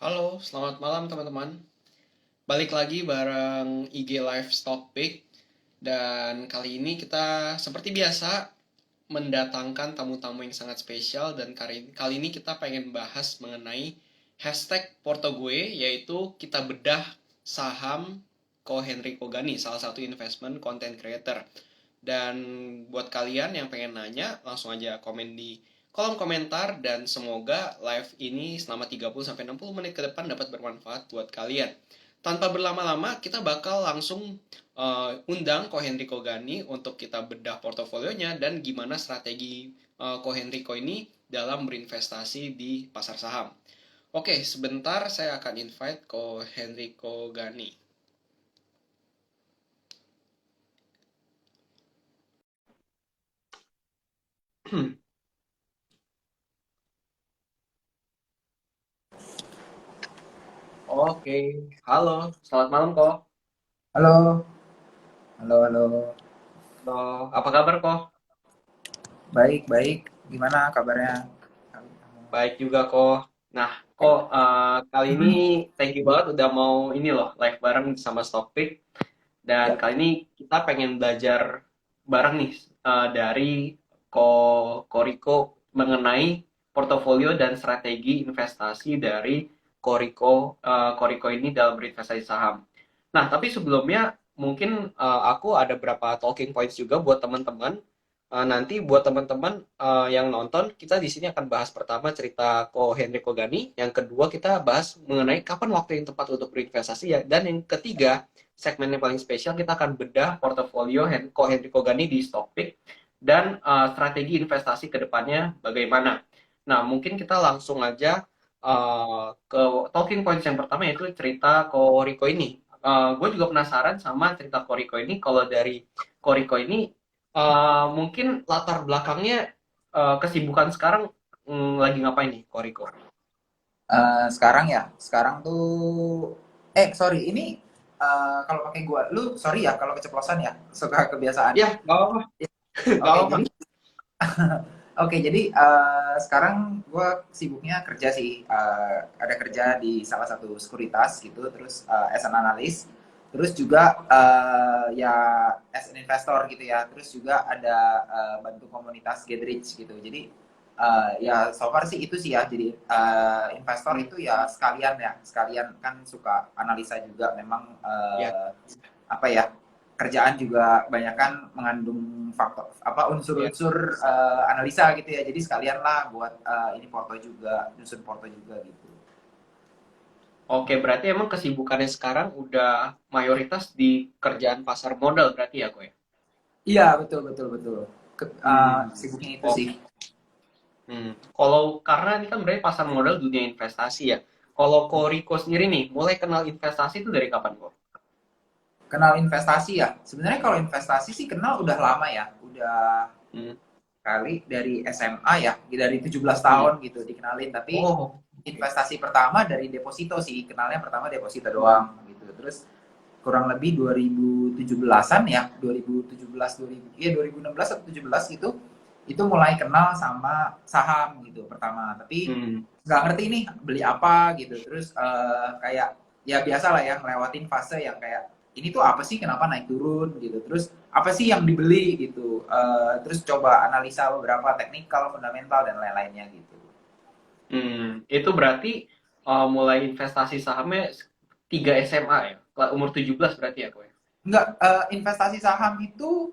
Halo, selamat malam teman-teman. Balik lagi bareng IG Live Stock Pick. Dan kali ini kita seperti biasa mendatangkan tamu-tamu yang sangat spesial. Dan kali ini kita pengen bahas mengenai hashtag Porto gue, yaitu kita bedah saham Ko Henry Kogani, salah satu investment content creator. Dan buat kalian yang pengen nanya, langsung aja komen di kolom komentar dan semoga live ini selama 30-60 menit ke depan dapat bermanfaat buat kalian. Tanpa berlama-lama, kita bakal langsung undang Ko Henry Kogani untuk kita bedah portofolionya dan gimana strategi Ko Henry Ko ini dalam berinvestasi di pasar saham. Oke, sebentar saya akan invite Ko Henry Kogani. Oke, halo, selamat malam Ko. Halo, halo, halo. Halo, apa kabar Ko? Baik, baik. Gimana kabarnya? Baik juga kok. Nah, kok kali ini Mhm. thank you banget udah mau ini loh live bareng sama Stockpick. Dan Ya, kali ini kita pengen belajar bareng nih dari Ko Koriko mengenai portofolio dan strategi investasi dari Koriko ini dalam berinvestasi saham. Nah, tapi sebelumnya mungkin aku ada beberapa talking points juga buat teman-teman. Nanti buat teman-teman yang nonton, kita di sini akan bahas pertama cerita Ko Henry Kogani, yang kedua kita bahas mengenai kapan waktu yang tepat untuk berinvestasi ya, dan yang ketiga segmen yang paling spesial kita akan bedah portofolio Ko Henry Kogani di Stockpick dan strategi investasi ke depannya bagaimana. Nah, mungkin kita langsung aja ke talking points yang pertama yaitu cerita Ko Riko ini. Gue juga penasaran sama cerita Ko Riko ini. Kalau dari Ko Riko ini mungkin latar belakangnya kesibukan sekarang lagi ngapain nih Ko Riko? sekarang ya. Sekarang tuh, sorry. Ini kalau pakai gua, lu sorry ya kalau keceplosan ya. Suka kebiasaan. Ya, nggak apa-apa. Nggak Oke, apa-apa. jadi, sekarang gua sibuknya kerja sih. Ada kerja di salah satu sekuritas gitu. Terus as an analyst. Terus juga ya as an investor gitu ya. Terus juga ada bantu komunitas Get Rich gitu. Jadi ya so far sih itu sih ya. Jadi investor Hmm, itu ya sekalian ya, sekalian kan suka analisa juga. Memang ya. apa ya, kerjaan juga banyak kan mengandung faktor apa Ya. unsur-unsur analisa gitu ya. Jadi sekalian lah buat ini porto juga, nyusun porto juga gitu. Oke, berarti emang kesibukannya sekarang udah mayoritas di kerjaan pasar modal berarti ya, kok ya? Iya, betul betul betul. Hmm. Sibuknya itu sih. Oke. Kalau karena ini kan berarti pasar modal dunia investasi ya. Kalau Ko Riko sendiri nih, mulai kenal investasi itu dari kapan kok? Kenal investasi ya. Sebenarnya kalau investasi sih kenal udah lama ya. Udah Hmm. kali dari SMA ya, dari 17 Hmm. tahun gitu dikenalin. Tapi Oh, oke. investasi pertama dari deposito sih. Kenalnya pertama deposito Hmm. doang gitu. Terus kurang lebih 2017-an ya, 2017 2000 ya 2016 atau 17 gitu, itu mulai kenal sama saham gitu pertama. Tapi Hmm. nggak ngerti nih beli apa gitu. Terus kayak ya biasa lah ya ngelewatin fase yang kayak ini tuh apa sih, kenapa naik turun gitu. Terus apa sih yang dibeli gitu. Terus coba analisa beberapa teknikal, fundamental dan lain-lainnya gitu. Itu berarti mulai investasi sahamnya 3 SMA ya? Umur 17 berarti ya, kok ya? Enggak, investasi saham itu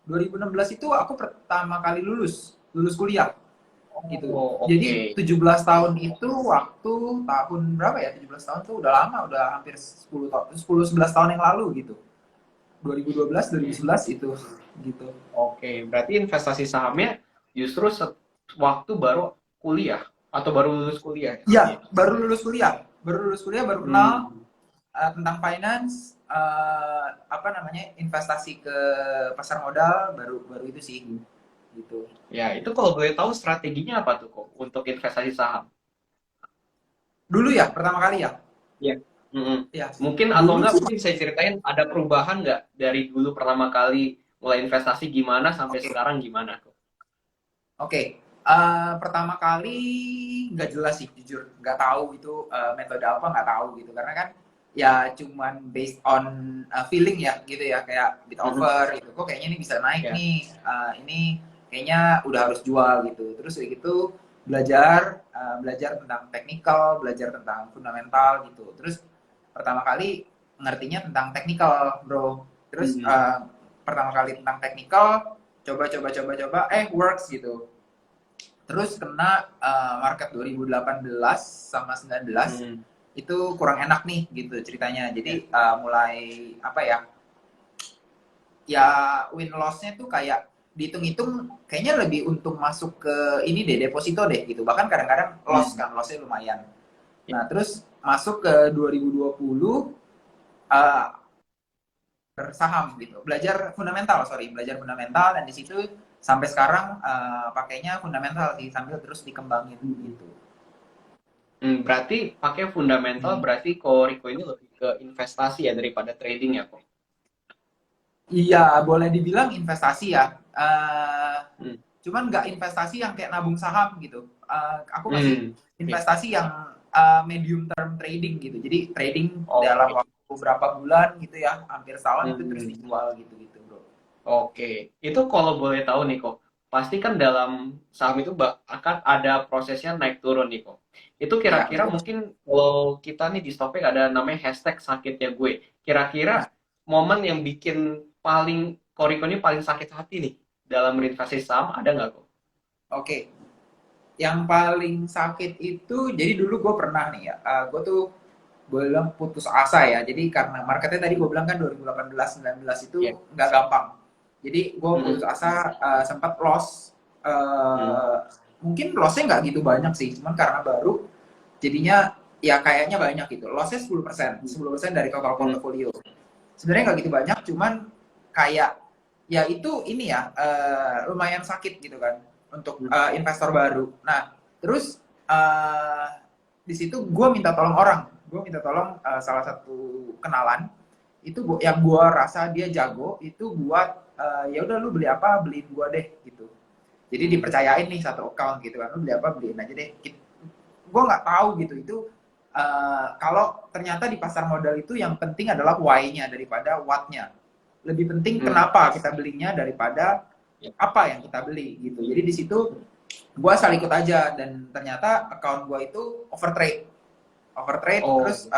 2016 itu aku pertama kali lulus kuliah gitu. Oh, Jadi oke. 17 tahun itu waktu tahun berapa ya? 17 tahun tuh udah lama, udah hampir 10 tahun, 10 11 tahun yang lalu gitu. 2012, Oke. 2011 itu gitu. Oke, berarti investasi sahamnya justru waktu baru kuliah atau baru lulus kuliah ya Iya, berarti ya? baru lulus kuliah baru kenal Hmm. tentang finance, apa namanya, investasi ke pasar modal, baru baru itu sih gitu. Ya, itu kalau boleh tahu strateginya apa tuh kok untuk investasi saham? Dulu ya, pertama kali ya. Ya. Mm-mm. Ya, Mungkin atau dulu enggak sih. mungkin saya ceritain ada perubahan nggak dari dulu pertama kali mulai investasi gimana sampai Oke, sekarang gimana tuh? oke. Pertama kali nggak jelas sih, jujur nggak tahu itu metode apa, nggak tahu gitu, karena kan ya cuman based on feeling ya gitu ya, kayak bid Mhm. over gitu, kok kayaknya ini bisa naik Ya. nih, ini kayaknya udah harus jual gitu. Terus kayak gitu belajar, belajar tentang teknikal, belajar tentang fundamental gitu. Terus pertama kali ngertinya tentang teknikal bro, terus Hmm. pertama kali tentang teknikal, coba works gitu. Terus kena market 2018 sama 19 Hmm. itu kurang enak nih gitu ceritanya. Ya. Jadi mulai apa ya? Ya win loss-nya tuh kayak dihitung-hitung kayaknya lebih untung masuk ke ini deh, deposito deh gitu. Bahkan kadang-kadang loss Hmm. kan, loss-nya lumayan. Ya. Nah, terus masuk ke 2020 bersaham gitu. Belajar fundamental, sorry, belajar fundamental, dan di situ sampai sekarang pakainya fundamental sih, sambil terus dikembangin Hmm. gitu. Berarti pakai fundamental, Hmm. berarti Koriko ini lebih ke investasi ya daripada trading ya kok. Iya, boleh dibilang investasi ya. Hmm. Cuman nggak investasi yang kayak nabung saham gitu. Aku masih Hmm. Oke. investasi yang medium term trading gitu. Jadi trading dalam Oke. waktu beberapa bulan gitu ya, hampir setahun itu terus Hmm. dijual gitu-gitu, bro. Oke, itu kalau boleh tahu nih kok, pasti kan dalam saham itu akan ada prosesnya naik turun nih kok. Itu Ya, kira-kira betul. mungkin kalau kita nih di Stopek ada namanya hashtag sakitnya gue. Kira-kira Ya, momen yang bikin paling Koriko ini paling sakit hati nih dalam berinvestasi saham ada nggak kok? oke. Yang paling sakit itu, jadi dulu gue pernah nih ya, gue tuh gue bilang putus asa ya. Jadi karena marketnya tadi gue bilang kan 2018-19 itu Ya. nggak gampang. Jadi gue putus Mm-mm. asa, sempat loss. Mm. eh, Mungkin lossnya nggak gitu banyak sih, cuman karena baru jadinya ya kayaknya banyak gitu. Lossnya 10%, 10% dari total Mm. portofolio. Sebenarnya nggak gitu banyak, cuman kayak ya itu ini ya lumayan sakit gitu kan untuk Mm. investor baru. Nah, terus di situ gue minta tolong orang, gue minta tolong salah satu kenalan itu yang gue rasa dia jago itu buat ya udah lu beli apa beliin gue deh gitu. Jadi Mm. dipercayain nih satu account gitu kan, lu beli apa beliin aja deh. Gue nggak tahu gitu itu kalau ternyata di pasar modal itu yang penting adalah why-nya daripada what-nya. Lebih penting Mm. kenapa kita belinya daripada Ya. apa yang kita beli gitu. Jadi di situ gue asal ikut aja, dan ternyata account gue itu overtrade Oh. terus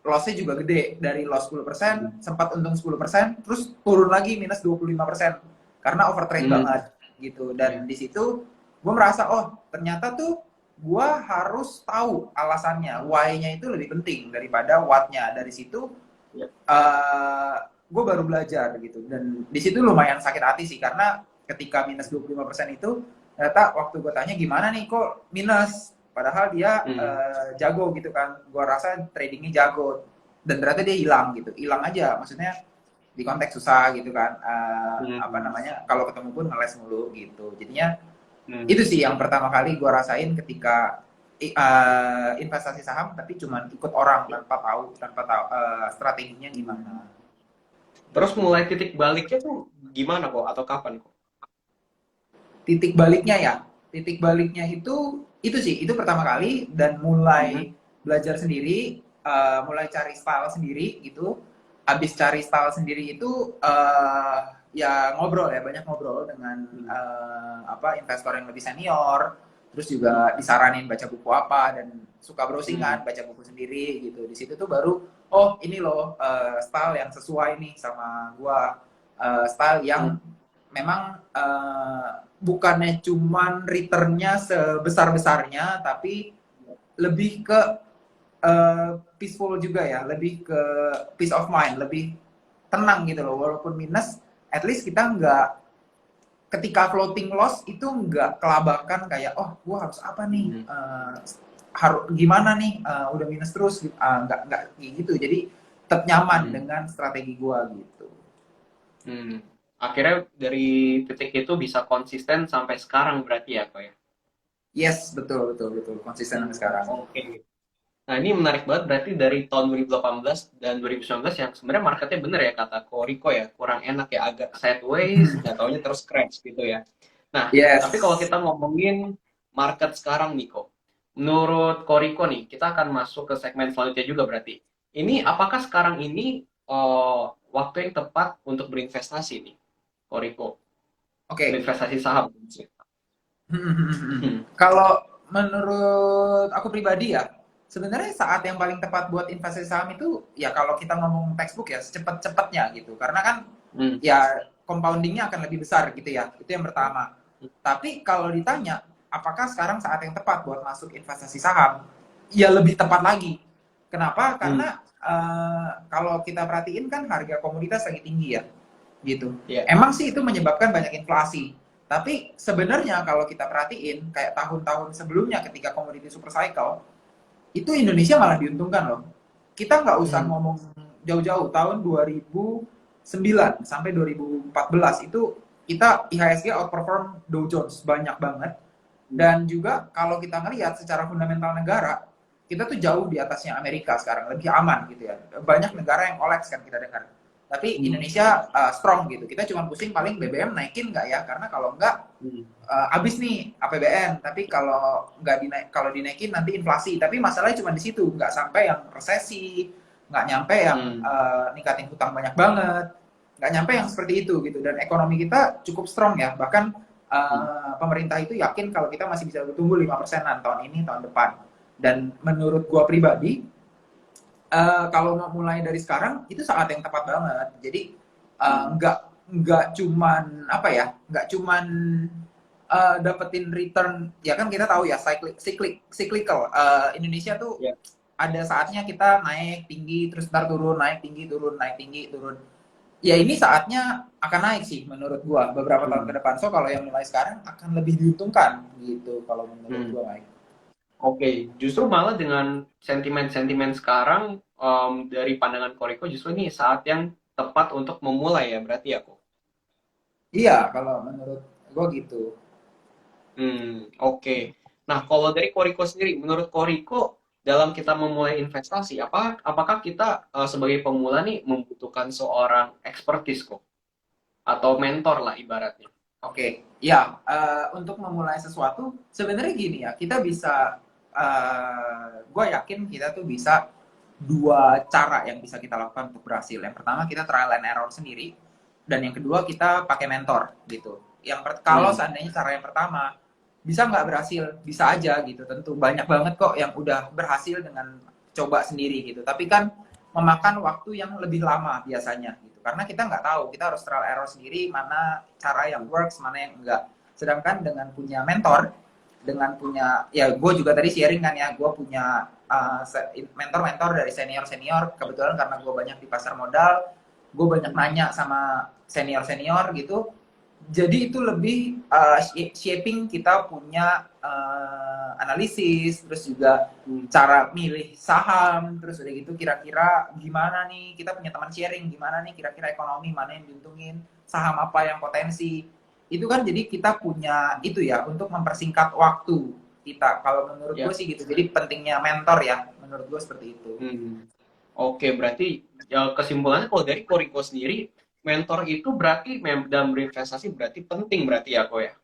loss-nya juga gede, dari loss 10% Mm. sempat untung 10% terus turun lagi minus 25% karena overtrade Mm. banget gitu. Ya. Dan di situ gue merasa oh ternyata tuh gue harus tahu alasannya, why-nya itu lebih penting daripada what-nya. Dari situ Ya. gue baru belajar gitu, dan di situ lumayan sakit hati sih karena ketika minus 25% itu ternyata waktu gue tanya gimana nih kok minus, padahal dia Mm. jago gitu kan, gue rasa tradingnya jago, dan ternyata dia hilang gitu, hilang aja maksudnya di konteks susah gitu kan, apa Mm. namanya, kalau ketemu pun ngeles mulu gitu. Jadinya Mm. itu sih yang pertama kali gue rasain ketika investasi saham tapi cuman ikut orang tanpa tahu strateginya gimana Terus gitu. mulai titik baliknya tuh gimana kok atau kapan kok? Titik baliknya ya, titik baliknya itu sih itu pertama kali, dan mulai Mhm. belajar sendiri, mulai cari style sendiri gitu. Habis cari style sendiri itu ya ngobrol ya, banyak ngobrol dengan Mhm. apa investor yang lebih senior, terus Mhm. juga disaranin baca buku apa, dan suka browsing Mhm. kan, baca buku sendiri gitu. Di situ tuh baru oh ini loh style yang sesuai nih sama gua, style yang Mhm. memang bukannya cuman returnnya sebesar-besarnya, tapi lebih ke peaceful juga ya, lebih ke peace of mind, lebih tenang gitu loh, walaupun minus, at least kita nggak, ketika floating loss itu nggak kelabakan kayak oh gua harus apa nih, Mhm. harus gimana nih, udah minus terus gitu. Nggak kayak gitu, jadi tetap nyaman Mhm. dengan strategi gua gitu. Mhm. Akhirnya dari titik itu bisa konsisten sampai sekarang berarti ya kok ya? Yes, betul betul betul konsisten sampai sekarang. Oke. Nah ini menarik banget berarti dari tahun 2018 dan 2019 yang sebenarnya marketnya bener ya kata Koriko ya kurang enak ya agak sideways nggak taunya terus crash gitu ya. Nah, tapi kalau Yes. kita ngomongin market sekarang nih kok, menurut Koriko nih, kita akan masuk ke segmen selanjutnya juga berarti. Ini apakah sekarang ini waktu yang tepat untuk berinvestasi nih, Koriko? Oke. Berinvestasi saham. Kalau menurut aku pribadi ya, sebenarnya saat yang paling tepat buat investasi saham itu ya kalau kita ngomong textbook ya secepat-cepatnya gitu. Karena kan Hmm. ya compoundingnya akan lebih besar gitu ya. Itu yang pertama. Tapi kalau ditanya apakah sekarang saat yang tepat buat masuk investasi saham, ya lebih tepat lagi. Kenapa? Hmm. Karena kalau kita perhatiin kan harga komoditas lagi tinggi ya, gitu. Ya. Emang sih itu menyebabkan banyak inflasi. Tapi sebenarnya kalau kita perhatiin kayak tahun-tahun sebelumnya ketika komoditi super cycle, itu Indonesia malah diuntungkan loh. Kita nggak usah Hmm. ngomong jauh-jauh tahun 2009 sampai 2014 itu kita IHSG outperform Dow Jones banyak banget. Dan juga kalau kita ngelihat secara fundamental negara, kita tuh jauh di atasnya Amerika sekarang, lebih aman gitu ya. Banyak negara yang kolaps kan kita dengar. Tapi Hmm. Indonesia strong gitu. Kita cuma pusing paling BBM naikin nggak ya? Karena kalau nggak Hmm. habis nih APBN. Tapi kalau nggak dinaik, kalau dinaikin nanti inflasi. Tapi masalahnya cuma di situ, nggak sampai yang resesi, nggak nyampe yang Hmm. ningkatin hutang banyak banget, nggak nyampe yang seperti itu gitu. Dan ekonomi kita cukup strong ya. Bahkan Hmm. pemerintah itu yakin kalau kita masih bisa bertumbuh 5%-an tahun ini, tahun depan. Dan menurut gua pribadi, kalau mau mulai dari sekarang itu saat yang tepat banget. Jadi Hmm. nggak cuman apa ya, nggak cuman dapetin return ya kan kita tahu ya cyclical. Indonesia tuh Ya. ada saatnya kita naik tinggi terus ntar turun, naik tinggi turun, naik tinggi turun. Ya ini saatnya akan naik sih menurut gua beberapa tahun Hmm. ke depan. So kalau yang mulai sekarang akan lebih diuntungkan gitu kalau menurut Hmm. gua, Mike. Oke, justru malah dengan sentimen-sentimen sekarang dari pandangan Koriko justru ini saat yang tepat untuk memulai ya berarti ya kok. Iya kalau menurut gua gitu. Oke. Nah, kalau dari Koriko sendiri, menurut Koriko dalam kita memulai investasi, apakah kita sebagai pemula nih membutuhkan seorang expertise kok atau mentor lah ibaratnya? Oke, ya untuk memulai sesuatu sebenarnya gini ya, kita bisa, gue yakin kita tuh bisa dua cara yang bisa kita lakukan untuk berhasil. Yang pertama kita trial and error sendiri, dan yang kedua kita pakai mentor gitu. Kalau Hmm. seandainya cara yang pertama bisa nggak berhasil, bisa aja gitu. Tentu banyak banget kok yang udah berhasil dengan coba sendiri gitu. Tapi kan memakan waktu yang lebih lama biasanya gitu. Karena kita nggak tahu, kita harus trial error sendiri mana cara yang works, mana yang enggak. Sedangkan dengan punya mentor, dengan punya ya gue juga tadi sharing kan ya, gue punya mentor-mentor dari senior-senior. Kebetulan karena gue banyak di pasar modal, gue banyak nanya sama senior-senior gitu. Jadi itu lebih shaping kita punya analisis, terus juga Hmm. cara milih saham, terus udah gitu kira-kira gimana nih, kita punya teman sharing gimana nih kira-kira ekonomi mana yang diuntungin, saham apa yang potensi. Itu kan jadi kita punya itu ya untuk mempersingkat waktu kita. Kalau menurut gue Ya. sih gitu. Jadi pentingnya mentor ya, menurut gue seperti itu. Hmm. Oke, berarti ya kesimpulannya kalau dari Koriko sendiri, mentor itu berarti dalam berinvestasi berarti penting berarti ya kok ya.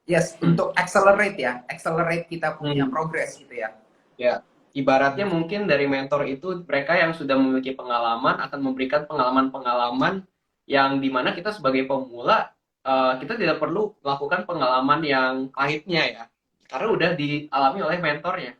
Yes, Hmm. untuk accelerate ya, accelerate kita punya Hmm. progress gitu ya. Ya, ibaratnya mungkin dari mentor itu mereka yang sudah memiliki pengalaman akan memberikan pengalaman-pengalaman yang dimana kita sebagai pemula kita tidak perlu melakukan pengalaman yang pahitnya ya, karena udah dialami oleh mentornya.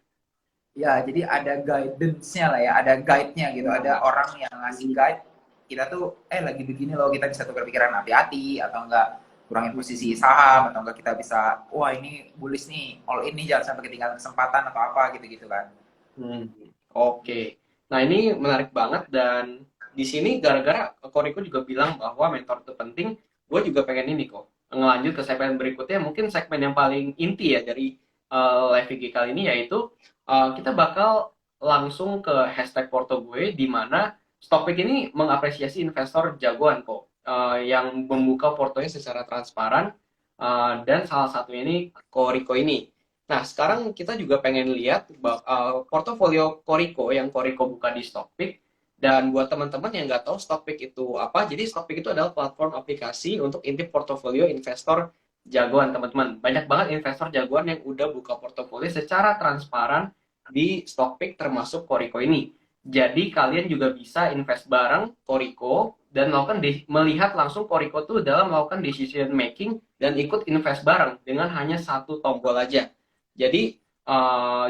Ya, jadi ada guidance-nya lah ya, ada guide-nya gitu. Ada orang yang ngasih guide, kita tuh, lagi begini loh, kita bisa tukar pikiran hati-hati, atau enggak kurangin posisi saham, atau enggak kita bisa, wah ini bullish nih, all in nih, jangan sampai ketinggalan kesempatan, atau apa gitu-gitu kan. Hmm, oke. Nah, ini menarik banget dan di sini gara-gara Koriko juga bilang bahwa mentor itu penting, gue juga pengen ini kok ngelanjut ke segmen berikutnya, mungkin segmen yang paling inti ya dari live IG kali ini yaitu kita bakal langsung ke hashtag Porto gue di mana Stockpick ini mengapresiasi investor jagoan kok yang membuka portonya secara transparan dan salah satunya ini Koriko ini. Nah, sekarang kita juga pengen lihat portofolio Koriko yang Koriko buka di Stockpick. Dan buat teman-teman yang nggak tahu Stockpick itu apa, jadi Stockpick itu adalah platform aplikasi untuk intip portofolio investor jagoan teman-teman. Banyak banget investor jagoan yang udah buka portofolio secara transparan di Stockpick termasuk Koriko ini. Jadi kalian juga bisa invest bareng Koriko dan melihat langsung Koriko tuh dalam melakukan decision making dan ikut invest bareng dengan hanya satu tombol aja. Jadi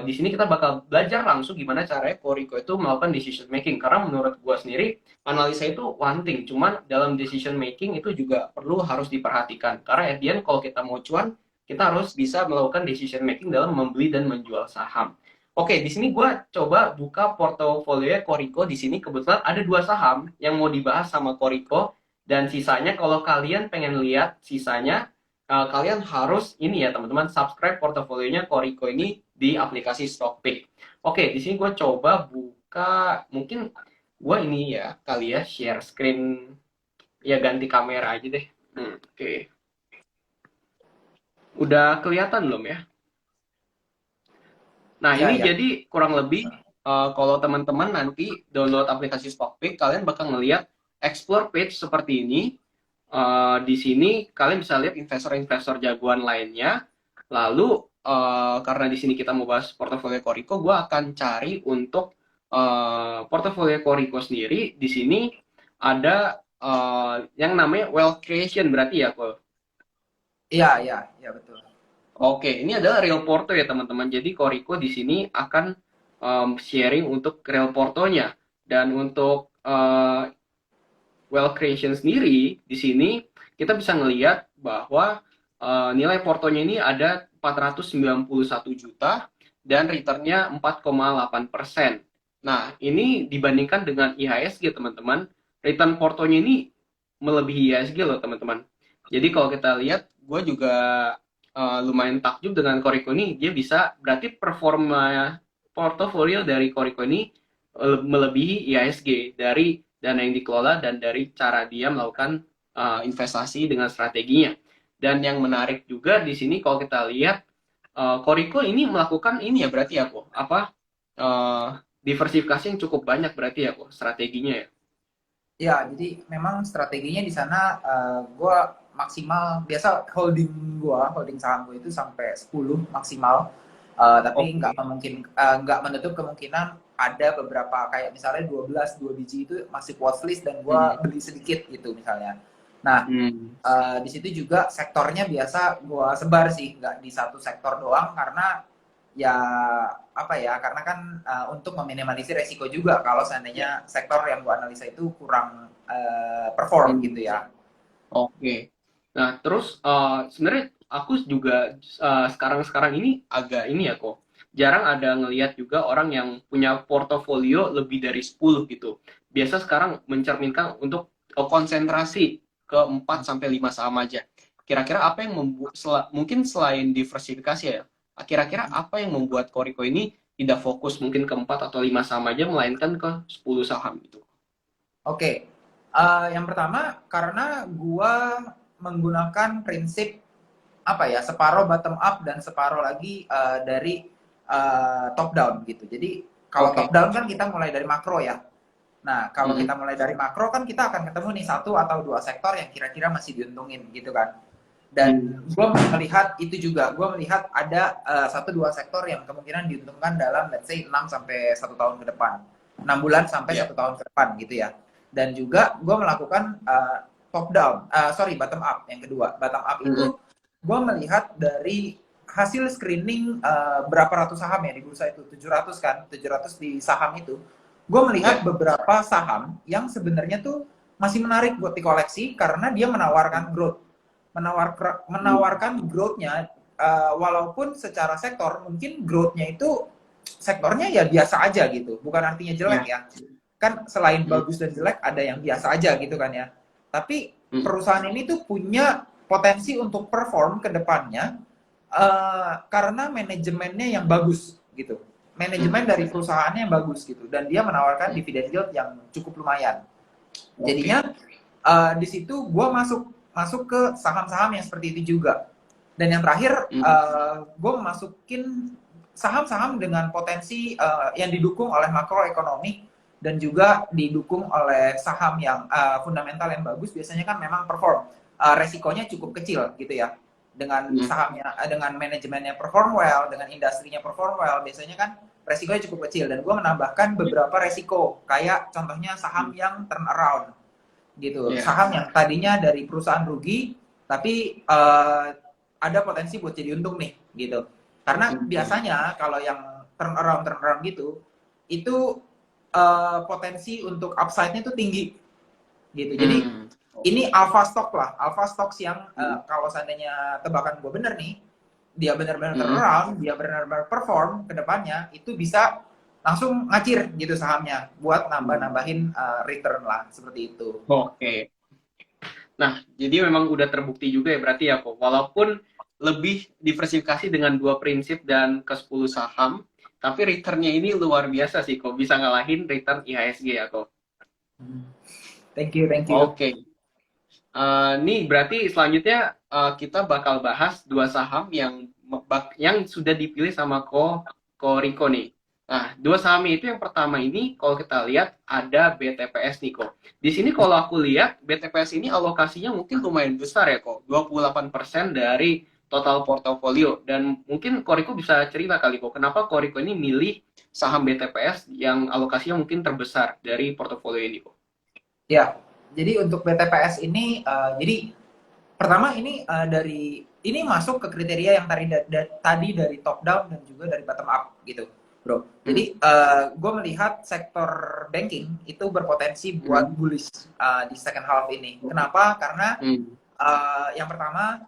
di sini kita bakal belajar langsung gimana caranya Koriko itu melakukan decision making. Karena menurut gua sendiri analisa itu one thing, cuman dalam decision making itu juga perlu harus diperhatikan. Karena at the end kalau kita mau cuan, kita harus bisa melakukan decision making dalam membeli dan menjual saham. Oke, di sini gue coba buka portofolio Koriko. Di sini kebetulan ada dua saham yang mau dibahas sama Koriko, dan sisanya kalau kalian pengen lihat sisanya, kalian harus ini ya teman-teman, subscribe portofolionya Koriko ini di aplikasi Stockpick. Oke, di sini gue coba buka, mungkin gue ini ya kali ya share screen, ya ganti kamera aja deh. Oke. Udah kelihatan belum ya? Nah, Ya, ini ya. jadi kurang lebih kalau teman-teman nanti download aplikasi Stockpick, kalian bakal ngelihat explore page seperti ini. Di sini kalian bisa lihat investor-investor jagoan lainnya. Lalu karena di sini kita mau bahas portofolio Koriko, gue akan cari untuk portofolio Koriko sendiri. Di sini ada yang namanya wealth creation berarti ya, Ko? Iya, iya, iya betul. Oke, ini adalah real porto ya teman-teman. Jadi Koriko di sini akan sharing untuk real portonya. Dan untuk wealth creation sendiri, di sini kita bisa ngelihat bahwa nilai portonya ini ada 491 juta dan returnnya 4,8%. Nah, ini dibandingkan dengan IHSG teman-teman, return portonya ini melebihi IHSG loh teman-teman. Jadi kalau kita lihat, gue juga lumayan takjub dengan Koriko ini. Dia bisa, berarti performa portofolio dari Koriko ini melebihi IHSG dari dana yang dikelola dan dari cara dia melakukan investasi dengan strateginya. Dan yang menarik juga di sini kalau kita lihat Koriko ini melakukan ini ya berarti ya kok apa diversifikasi yang cukup banyak berarti ya kok strateginya ya. Ya, jadi memang strateginya di sana gue maksimal biasa holding saham gue itu sampai 10 maksimal. Tapi nggak Oke. nggak menutup kemungkinan ada beberapa kayak misalnya 12 biji itu masih watchlist dan gue Hmm. beli sedikit gitu misalnya. Nah, Hmm. di situ juga sektornya biasa gue sebar sih, nggak di satu sektor doang karena ya apa ya, karena kan untuk meminimalisir resiko juga kalau seandainya sektor yang gue analisa itu kurang perform Hmm. gitu ya. Oke. Nah, terus sebenarnya aku juga sekarang-sekarang ini agak ini ya kok. Jarang ada ngelihat juga orang yang punya portofolio lebih dari 10 gitu. Biasa sekarang mencerminkan untuk konsentrasi ke 4 sampai 5 saham aja. Kira-kira apa yang membuat mungkin selain diversifikasi ya. Kira-kira apa yang membuat Koriko ini tidak fokus mungkin ke 4 atau 5 saham aja melainkan ke 10 saham gitu. Oke, yang pertama karena gue menggunakan prinsip apa ya, separoh bottom up dan separoh lagi dari top down gitu. Jadi kalau top Oke. down kan kita mulai dari makro ya. Nah, kalau Mm-mm. kita mulai dari makro kan kita akan ketemu nih satu atau dua sektor yang kira-kira masih diuntungin gitu kan. Dan Hmm. gue melihat itu juga, gue melihat ada satu dua sektor yang kemungkinan diuntungkan dalam let's say 6 sampai 1 tahun ke depan. 6 bulan sampai Ya. 1 tahun ke depan gitu ya. Dan juga gue melakukan bottom up yang kedua. Bottom up itu Mm-mm. gue melihat dari hasil screening berapa ratus saham ya di bursa itu, 700 kan, 700 di saham itu. Gue melihat Ya. beberapa saham yang sebenarnya tuh masih menarik buat dikoleksi karena dia menawarkan growth. Menawarkan growth-nya walaupun secara sektor mungkin growth-nya itu sektornya ya biasa aja gitu. Bukan artinya jelek Ya. ya. Kan selain Mm. bagus dan jelek ada yang biasa aja gitu kan ya. Tapi Mm. perusahaan ini tuh punya potensi untuk perform ke depannya karena manajemennya yang bagus gitu. Manajemen Mm. dari perusahaannya yang bagus gitu dan dia menawarkan Mm. dividen yield yang cukup lumayan. Oke. Jadinya di situ gue masuk ke saham-saham yang seperti itu juga. Dan yang terakhir Mm. gue masukin saham-saham dengan potensi yang didukung oleh makroekonomi dan juga didukung oleh saham yang fundamental yang bagus biasanya kan memang perform resikonya cukup kecil gitu ya. dengan Hmm. sahamnya, dengan manajemennya perform well, dengan industrinya perform well, biasanya kan resikonya cukup kecil. Dan gue menambahkan beberapa resiko, kayak contohnya saham Hmm. yang turn around gitu, Ya. saham yang tadinya dari perusahaan rugi tapi ada potensi buat jadi untung nih gitu. Karena Oke. biasanya kalau yang turn around gitu itu potensi untuk upside-nya tuh tinggi gitu. Jadi Hmm. ini alpha stock lah, alpha stocks yang Hmm. kalau seandainya tebakan gue bener nih, dia benar-benar turn Hmm. around, dia benar-benar perform ke depannya, itu bisa langsung ngacir gitu sahamnya buat Hmm. nambah-nambahin return lah, seperti itu. Oke. Nah, jadi memang udah terbukti juga ya berarti ya kok. Walaupun lebih diversifikasi dengan dua prinsip dan ke 10 saham, tapi returnnya ini luar biasa sih kok. Bisa ngalahin return IHSG ya kok. Thank you, thank you. Oke. Nih berarti selanjutnya kita bakal bahas dua saham yang sudah dipilih sama Ko Riko nih. Nah, dua saham itu yang pertama ini kalau kita lihat ada BTPS nih kok. Di sini kalau aku lihat BTPS ini alokasinya mungkin lumayan besar ya kok. 28% dari total portofolio. Dan mungkin Ko Riko bisa cerita kali kok, kenapa Ko Riko ini milih saham BTPS yang alokasinya mungkin terbesar dari portofolio ini kok. Ya, jadi untuk BTPS ini, jadi pertama ini ini masuk ke kriteria yang tadi dari top down dan juga dari bottom up gitu, bro. Hmm. Jadi gue melihat sektor banking itu berpotensi buat Hmm. bullish di second half ini. Kenapa? Karena Hmm. yang pertama,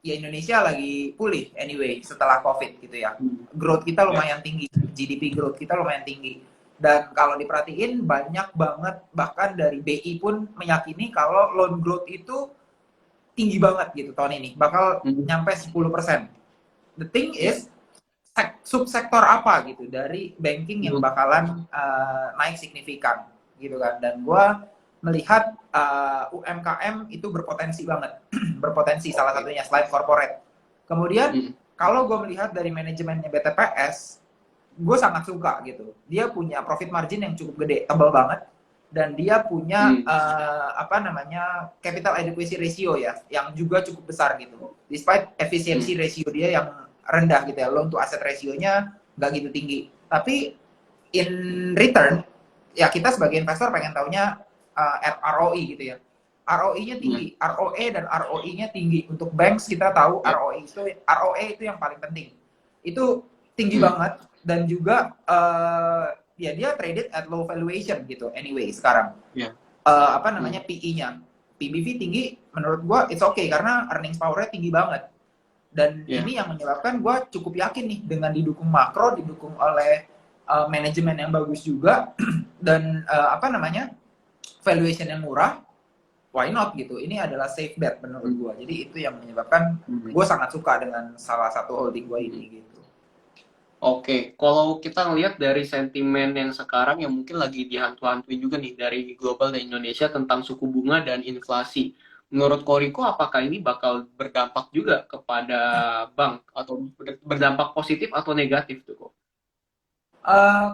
ya Indonesia lagi pulih anyway setelah COVID gitu ya. Hmm. Growth kita Ya. lumayan tinggi, GDP growth kita lumayan tinggi. Dan kalau diperhatiin banyak banget, bahkan dari BI pun meyakini kalau loan growth itu tinggi banget gitu tahun ini, bakal Hmm. nyampe 10%. The thing Ya. is, subsektor apa gitu dari banking yang Hmm. bakalan naik signifikan gitu kan. Dan gue melihat UMKM itu berpotensi banget, berpotensi salah Oke. satunya selain corporate. Kemudian Hmm. kalau gue melihat dari manajemennya BTPS, gue sangat suka gitu. Dia punya profit margin yang cukup gede, tebal banget, dan dia punya Hmm. apa namanya capital adequacy ratio ya, yang juga cukup besar gitu. Despite efisiensi Hmm. ratio dia yang rendah gitu ya, loan to asset ratio-nya nggak gitu tinggi. Tapi in return, ya kita sebagai investor pengen taunya ROE gitu ya. ROE-nya Hmm. tinggi, ROE dan ROE-nya tinggi. Untuk banks kita tahu Ya. ROE itu yang paling penting. Itu tinggi Hmm. banget dan juga ya dia traded at low valuation gitu anyway sekarang. Ya. Apa namanya Hmm. PE-nya. PBV tinggi menurut gua it's okay karena earnings power-nya tinggi banget. Dan Ya. ini yang menyebabkan gue cukup yakin nih dengan didukung makro, didukung oleh manajemen yang bagus juga dan apa namanya valuation yang murah, why not gitu. Ini adalah safe bet menurut Hmm. gue. Jadi itu yang menyebabkan Hmm. gue sangat suka dengan salah satu holding gue ini Hmm. gitu. Oke, kalau kita ngelihat dari sentimen yang sekarang yang mungkin lagi dihantu-hantuin juga nih dari global dan Indonesia tentang suku bunga dan inflasi. Menurut Koriko, apakah ini bakal berdampak juga kepada bank atau berdampak positif atau negatif tuh kok?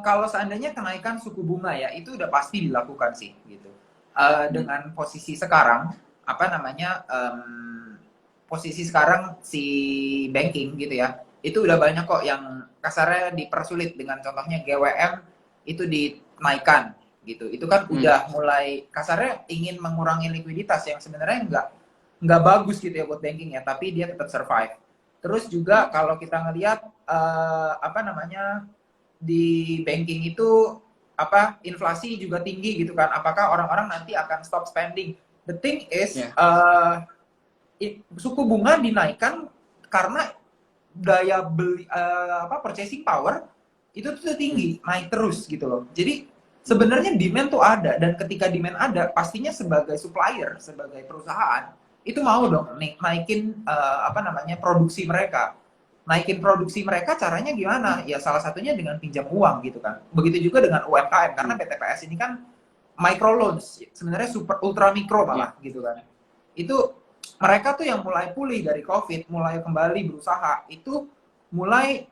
Kalau seandainya kenaikan suku bunga ya itu udah pasti dilakukan sih gitu. Hmm. Dengan posisi sekarang apa namanya posisi sekarang si banking gitu ya itu udah banyak kok yang kasarnya dipersulit dengan contohnya GWM itu dinaikkan gitu. Itu kan Hmm. udah mulai kasarnya ingin mengurangi likuiditas yang sebenarnya nggak bagus gitu ya buat banking ya, tapi dia tetap survive. Terus juga Ya. kalau kita ngelihat apa namanya di banking itu apa inflasi juga tinggi gitu kan, apakah orang-orang nanti akan stop spending. The thing is Ya. suku bunga dinaikkan karena daya beli apa purchasing power itu tuh Hmm. tinggi, naik terus gitu loh. Jadi Hmm. sebenarnya demand tuh ada, dan ketika demand ada pastinya sebagai supplier, sebagai perusahaan itu mau dong naikin apa namanya produksi mereka. Naikin produksi mereka caranya gimana? Ya salah satunya dengan pinjam uang gitu kan. Begitu juga dengan UMKM karena Hmm. BTPS ini kan micro loans, sebenarnya super ultra mikro Ya. malah gitu kan. Itu mereka tuh yang mulai pulih dari COVID, mulai kembali berusaha, itu mulai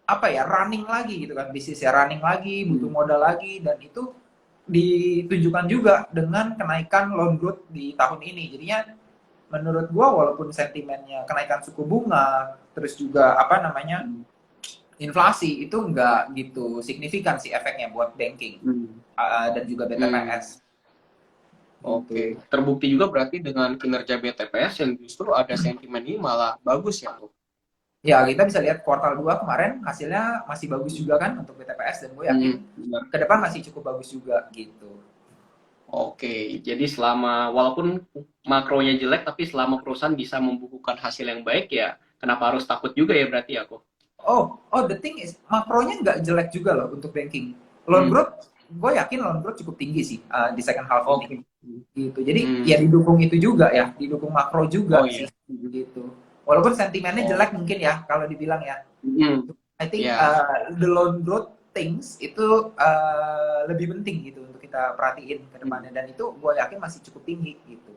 apa ya running lagi gitu kan, bisnisnya running lagi, butuh Hmm. modal lagi, dan itu ditunjukkan juga dengan kenaikan loan growth di tahun ini. Jadinya menurut gua walaupun sentimennya kenaikan suku bunga, terus juga apa namanya inflasi itu nggak gitu signifikan sih efeknya buat banking Hmm. dan juga Hmm. BTPS Oke, gitu. terbukti juga berarti dengan kinerja BTPS yang justru ada sentimen ini malah bagus ya, Bu. Ya kita bisa lihat kuartal 2 kemarin hasilnya masih bagus juga kan untuk BTPS dan gue yakin Benar. ke depan masih cukup bagus juga gitu. Oke, jadi selama walaupun makronya jelek, tapi selama perusahaan bisa membukukan hasil yang baik ya, kenapa harus takut juga ya berarti aku? The thing is makronya nggak jelek juga loh untuk banking. Loan Hmm. growth, gue yakin loan growth cukup tinggi sih di second half ini. Oke. Gitu. Jadi Hmm. ya didukung itu juga ya, didukung makro Oh juga iya. sih gitu. Walaupun sentimennya Oh. jelek mungkin ya kalau dibilang ya. Hmm. I think Ya. the loan growth things itu lebih penting gitu untuk kita perhatiin ke depannya dan itu gue yakin masih cukup tinggi gitu.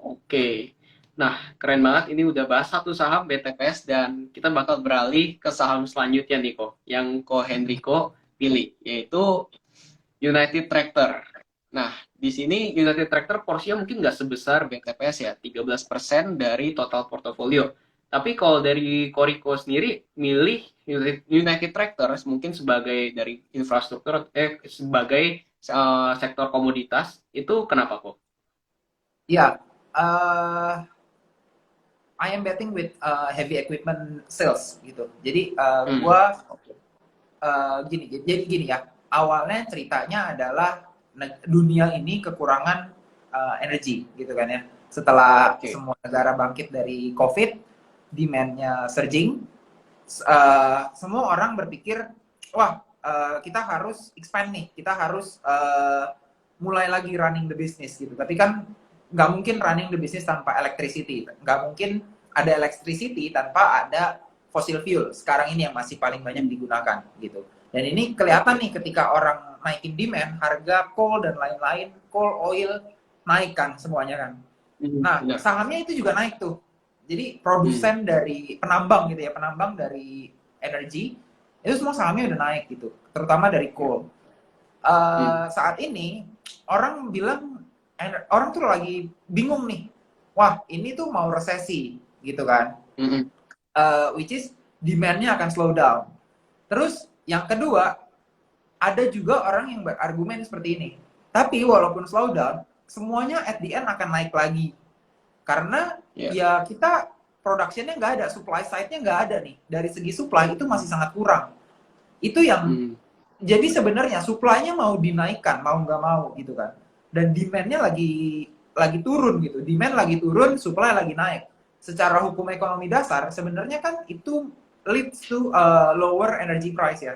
Oke. Nah, keren banget. Ini udah bahas satu saham BTPS dan kita bakal beralih ke saham selanjutnya nih, Ko. Yang Ko Hendriko pilih, yaitu United Tractor. Nah, di sini United Tractor porsinya mungkin nggak sebesar BTPS ya, 13% dari total portofolio. Tapi kalau dari Koriko sendiri milih United Tractor mungkin sebagai dari infrastruktur, sebagai sektor komoditas, itu kenapa kok? Ya, I am betting with heavy equipment sales gitu. Jadi Hmm. gue Oke. jadi gini ya. Awalnya ceritanya adalah dunia ini kekurangan energi gitu kan ya. Setelah Oke. semua negara bangkit dari COVID, demand-nya surging, semua orang berpikir, wah kita harus expand nih, kita harus mulai lagi running the business gitu. Tapi kan nggak mungkin running the business tanpa electricity, nggak mungkin ada electricity tanpa ada fossil fuel. Sekarang ini yang masih paling banyak Hmm. digunakan gitu. Dan ini kelihatan Oke. nih ketika orang naikin demand, harga coal dan lain-lain, coal, oil naik kan semuanya kan. Nah, Benar. sahamnya itu juga naik tuh. Jadi Hmm. produsen dari penambang gitu ya, penambang dari energi itu semua sahamnya udah naik gitu, terutama dari Ya. coal. Hmm. Saat ini orang bilang orang tuh lagi bingung nih, wah ini tuh mau resesi gitu kan, Hmm. which is demand-nya akan slow down. Terus yang kedua, ada juga orang yang berargumen seperti ini. Tapi walaupun slow down, semuanya at the end akan naik lagi. Karena Ya. ya kita production-nya nggak ada, supply side-nya nggak ada nih. Dari segi supply itu masih sangat kurang. Itu yang Hmm. jadi sebenarnya supply-nya mau dinaikkan, mau nggak mau gitu kan. Dan demand-nya lagi turun gitu. Demand lagi turun, supply lagi naik. Secara hukum ekonomi dasar sebenarnya kan itu leads to lower energy price ya.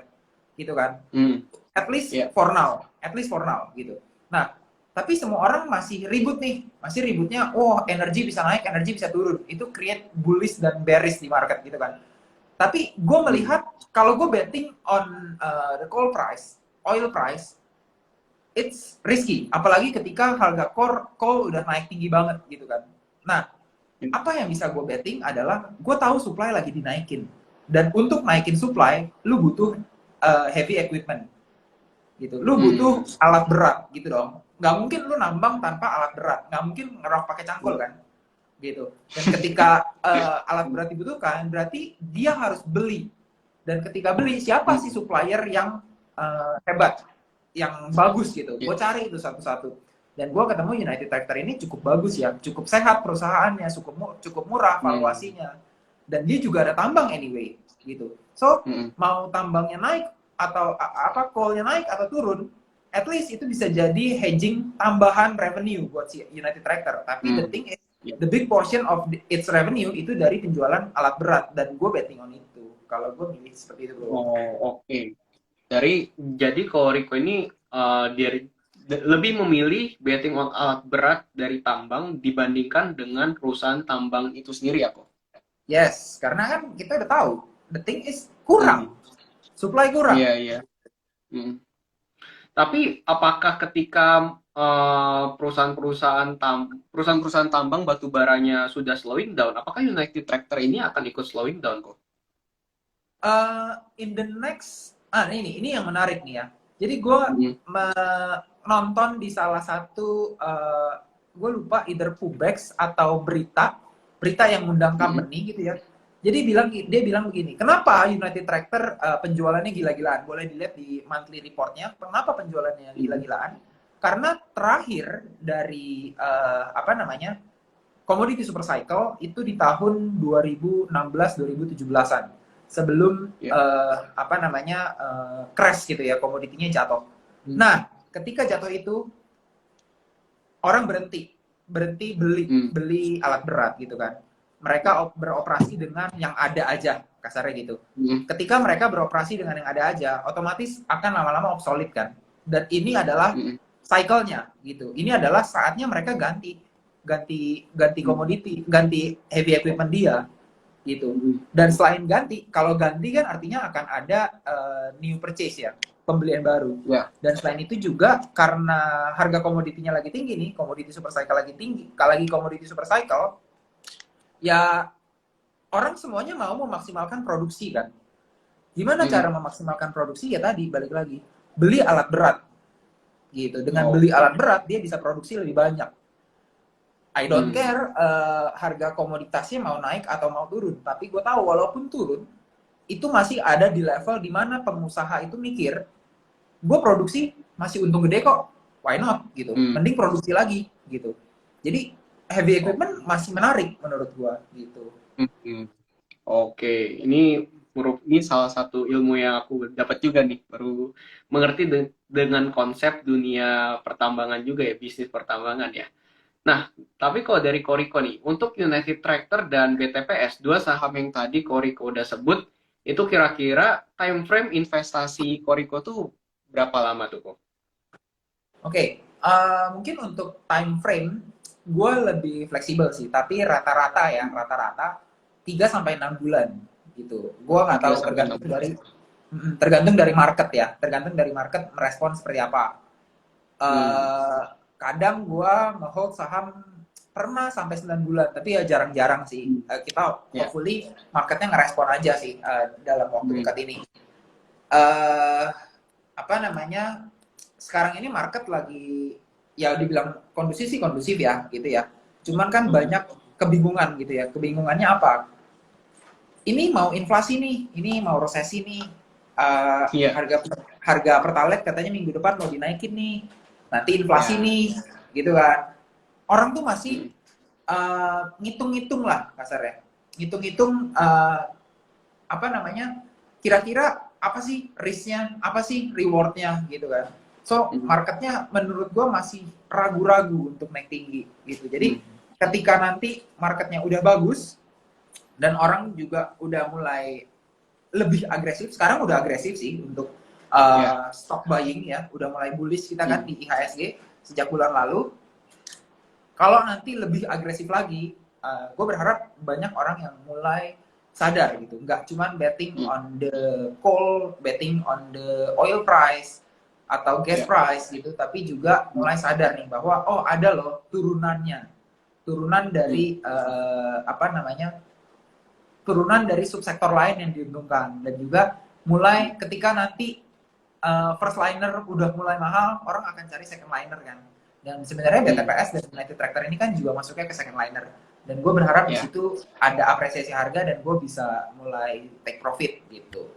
Gitu kan. Hmm. At least Ya. for now, at least for now gitu. Nah, tapi semua orang masih ribut nih, masih ributnya, oh energi bisa naik, energi bisa turun. Itu create bullish dan bearish di market gitu kan. Tapi gue Hmm. melihat kalau gue betting on the coal price, oil price, it's risky. Apalagi ketika harga coal udah naik tinggi banget gitu kan. Nah, apa yang bisa gue betting adalah gue tahu supply lagi dinaikin. Dan untuk naikin supply, lu butuh heavy equipment gitu. Lu butuh Hmm. alat berat gitu dong. Nggak mungkin lu nambang tanpa alat berat. Nggak mungkin ngerok pakai cangkul Ya. kan gitu. Dan ketika alat berat dibutuhkan, berarti dia harus beli. Dan ketika beli, siapa sih Hmm. supplier yang hebat, yang bagus gitu? Ya. Gue cari itu satu-satu. Dan gue ketemu United Tractor ini cukup bagus ya, cukup sehat perusahaannya, cukup murah Hmm. valuasinya. Dan dia juga ada tambang anyway, gitu. So Hmm. mau tambangnya naik atau apa call-nya naik atau turun, at least itu bisa jadi hedging tambahan revenue buat si United Tractor. Tapi the Hmm. thing is, Ya. the big portion of its revenue itu dari penjualan alat berat dan gue betting on itu. Kalau gue milih seperti itu bro. Oh, oke. Jadi kalau Rico ini lebih memilih betting on alat berat dari tambang dibandingkan dengan perusahaan tambang itu sendiri ya kok. Yes, karena kan kita udah tahu, the thing is Hmm. kurang, supply Iya, kurang. iya. Hmm. Tapi apakah ketika perusahaan-perusahaan tambang batu baranya sudah slowing down, apakah United Tractor ini akan ikut slowing down kok? In the next, ini yang menarik nih ya. Jadi gue Hmm. nonton di salah satu gue lupa either Pubex atau berita yang undang company gitu ya. Jadi dia bilang begini, kenapa United Tractor penjualannya gila-gilaan? Boleh dilihat di monthly reportnya. Kenapa penjualannya gila-gilaan? Karena terakhir dari apa namanya komoditi super cycle itu di tahun 2016-2017an sebelum apa namanya crash gitu ya, komoditinya jatuh. Nah, ketika jatuh itu orang berhenti beli alat berat gitu kan. Mereka beroperasi dengan yang ada aja, kasarnya gitu. Ketika mereka beroperasi dengan yang ada aja, otomatis akan lama-lama obsolete kan. Dan ini adalah cycle-nya gitu. Ini adalah saatnya mereka ganti komoditi, ganti heavy equipment dia gitu. Dan selain ganti, kalau ganti kan artinya akan ada new purchase ya, pembelian baru. Dan selain itu juga karena harga komoditinya lagi tinggi nih, komoditi super cycle lagi tinggi, kalau lagi komoditi super cycle, ya orang semuanya mau memaksimalkan produksi kan. Gimana cara memaksimalkan produksi? Ya tadi balik lagi, beli alat berat gitu. Dengan beli alat berat dia bisa produksi lebih banyak. I don't care harga komoditasnya mau naik atau mau turun, tapi gue tahu walaupun turun itu masih ada di level dimana pengusaha itu mikir, gue produksi masih untung gede kok, why not gitu, mending produksi lagi gitu. Jadi heavy equipment masih menarik menurut gue gitu. Oke, ini salah satu ilmu yang aku dapat juga nih, baru mengerti dengan konsep dunia pertambangan juga ya, bisnis pertambangan ya. Nah, tapi kalau dari Koriko nih, untuk United Tractor dan BTPS, dua saham yang tadi Koriko udah sebut, itu kira-kira time frame investasi Koriko tuh berapa lama tuh kok? Oke, mungkin untuk time frame gue lebih fleksibel sih, tapi rata-rata 3 sampai 6 bulan gitu. Gue nggak tahu, tergantung dari market ya, tergantung dari market merespon seperti apa. Kadang gue nge-hold saham pernah sampai 9 bulan, tapi ya jarang-jarang sih. Kita hopefully marketnya ngerespon aja sih dalam waktu dekat ini. Apa namanya, sekarang ini market lagi ya dibilang kondusif ya gitu ya. Cuman kan banyak kebingungan gitu ya. Kebingungannya apa? Ini mau inflasi nih, ini mau resesi nih. Harga Pertalite katanya minggu depan mau dinaikin nih. Nanti inflasi nih, gitu kan. Orang tuh masih ngitung-ngitung lah kasarnya. Ngitung-ngitung apa namanya? Kira-kira apa sih risk-nya, apa sih reward-nya gitu kan. So, marketnya menurut gue masih ragu-ragu untuk naik tinggi gitu. Jadi, ketika nanti marketnya udah bagus, dan orang juga udah mulai lebih agresif, sekarang udah agresif sih untuk stock buying ya, udah mulai bullish kita kan di IHSG sejak bulan lalu. Kalau nanti lebih agresif lagi, gue berharap banyak orang yang mulai sadar gitu, nggak cuman betting on the coal, betting on the oil price atau gas price gitu, tapi juga mulai sadar nih bahwa oh ada loh turunan dari apa namanya, turunan dari subsektor lain yang diuntungkan. Dan juga mulai ketika nanti first liner udah mulai mahal, orang akan cari second liner kan. Dan sebenarnya BTPS dan United Tractor ini kan juga masuknya ke second liner. Dan gue berharap di situ ada apresiasi harga dan gue bisa mulai take profit gitu.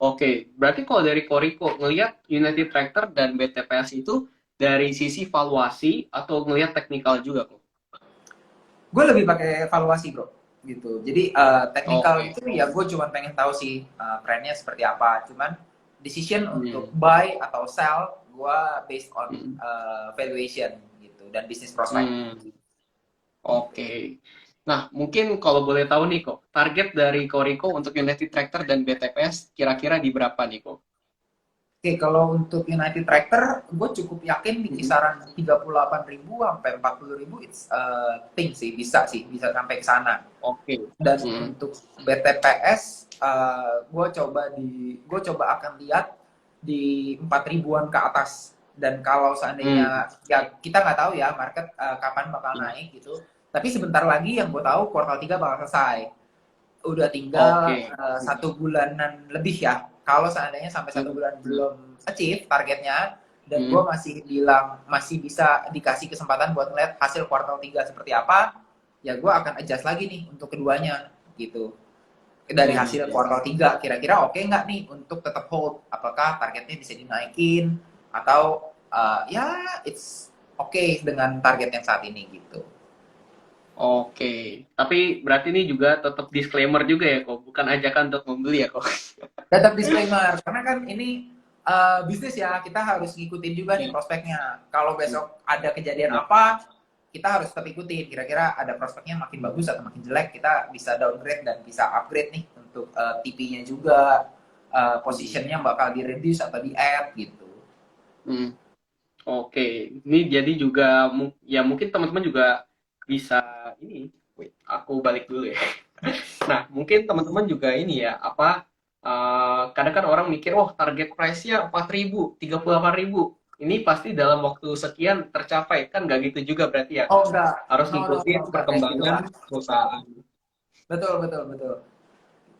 Oke. Berarti kalau dari Koriko ngelihat United Tractor dan BTPS itu dari sisi valuasi atau ngelihat teknikal juga kok? Gue lebih pakai valuasi bro, gitu. Jadi teknikal itu ya gue cuma pengen tahu sih trendnya seperti apa. Cuman decision untuk buy atau sell gue based on valuation gitu dan bisnis prospect. Oke. Nah, mungkin kalau boleh tahu nih kok, target dari Koriko untuk United Tractor dan BTPS kira-kira di berapa nih kok? Oke, kalau untuk United Tractor, gue cukup yakin di kisaran 38.000 sampai 40.000 it's thing sih, bisa sampai ke sana. Oke. Dan untuk BTPS, gue coba akan lihat di 4.000-an ke atas. Dan kalau seandainya ya kita nggak tahu ya market kapan bakal naik gitu. Tapi sebentar lagi yang gue tahu kuartal 3 bakal selesai. Udah tinggal 1 bulanan lebih ya. Kalau seandainya sampai 1 bulan belum achieve targetnya, dan gue masih bilang masih bisa dikasih kesempatan buat ngeliat hasil kuartal 3 seperti apa, ya gue akan adjust lagi nih untuk keduanya gitu. Dari hasil kuartal 3 kira-kira oke nggak nih untuk tetap hold, apakah targetnya bisa dinaikin atau ya it's okay dengan target yang saat ini gitu. Oke, tapi berarti ini juga tetap disclaimer juga ya kok, bukan ajakan untuk membeli ya kok. Tetap disclaimer karena kan ini bisnis ya, kita harus ngikutin juga nih prospeknya. Kalau besok ada kejadian apa, kita harus tetap ikutin. Kira-kira ada prospeknya makin bagus atau makin jelek, kita bisa downgrade dan bisa upgrade nih untuk TP-nya juga, positionnya bakal di-reduce atau di-add gitu. Hmm. Oke, ini jadi juga ya mungkin teman-teman juga bisa ini. Wait, aku balik dulu ya. Nah, mungkin teman-teman juga ini ya, apa kadang kan orang mikir, oh target price-nya 4.000, 38.000. Ini pasti dalam waktu sekian tercapai, kan nggak gitu juga berarti ya. Oh enggak, Harus no, no, no, ngikutin enggak kayak gitu perkembangan kan. perusahaan. Betul, betul, betul.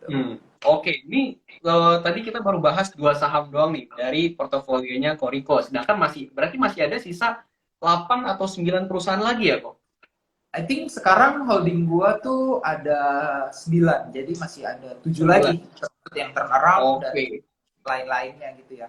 Gitu. Oke, ini tadi kita baru bahas 2 saham doang nih dari portofolionya Koriko. Sedangkan berarti masih ada sisa 8 atau 9 perusahaan lagi ya kok? I think sekarang holding gua tuh ada 9, jadi masih ada 7 9. lagi yang turnaround dan Oke. lain-lainnya gitu ya.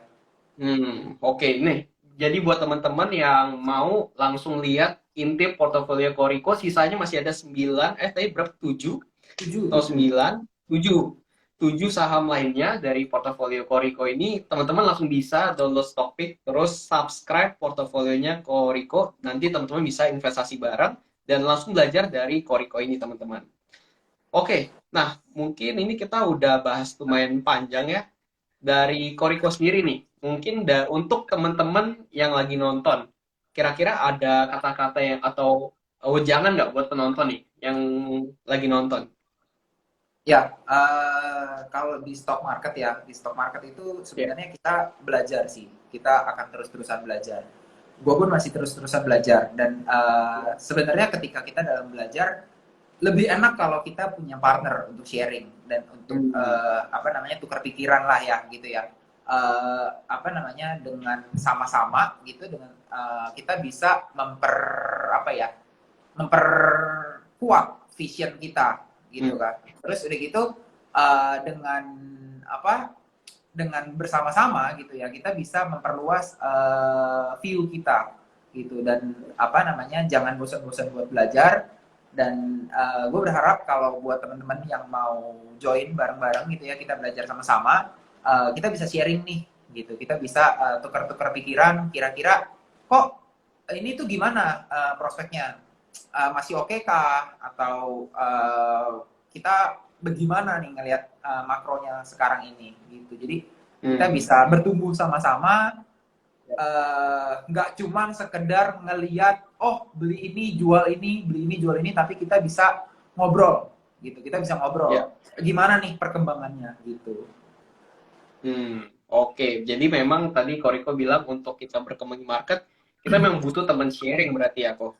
Oke. Nih, jadi buat teman-teman yang mau langsung lihat intip portofolio Koriko, sisanya masih ada 9, tadi berapa? 7 7, atau 7. 9? 7. 7 saham lainnya dari portofolio Koriko ini, teman-teman langsung bisa download Stockpick, terus subscribe portofolionya Koriko, nanti teman-teman bisa investasi bareng, dan langsung belajar dari Koriko ini, teman-teman. Oke, nah mungkin ini kita udah bahas lumayan panjang ya, dari Koriko sendiri nih, mungkin untuk teman-teman yang lagi nonton, kira-kira ada kata-kata yang atau jangan nggak buat penonton nih yang lagi nonton? Ya, kalau di stock market ya, di stock market itu Ya. sebenarnya kita belajar sih. Kita akan terus-terusan belajar. Gue pun masih terus-terusan belajar. Dan sebenarnya ketika kita dalam belajar, lebih enak kalau kita punya partner untuk sharing dan untuk apa namanya tukar pikiran lah ya gitu ya. Apa namanya dengan sama-sama gitu dengan kita bisa apa ya memperkuat vision kita gitu kan. Terus udah gitu dengan apa dengan bersama-sama gitu ya kita bisa memperluas view kita gitu dan apa namanya jangan bosan-bosan buat belajar dan gue berharap kalau buat teman-teman yang mau join bareng-bareng gitu ya kita belajar sama-sama kita bisa sharing nih gitu kita bisa tukar-tukar pikiran kira-kira kok ini tuh gimana prospeknya masih oke kah atau kita bagaimana nih ngelihat makronya sekarang ini gitu jadi kita bisa bertumbuh sama-sama nggak cuman sekedar ngelihat oh beli ini jual ini beli ini jual ini tapi kita bisa ngobrol gitu kita bisa ngobrol gimana nih perkembangannya gitu. Oke. Jadi memang tadi Koriko bilang untuk kita berkembang di market, kita memang butuh teman sharing berarti ya kok.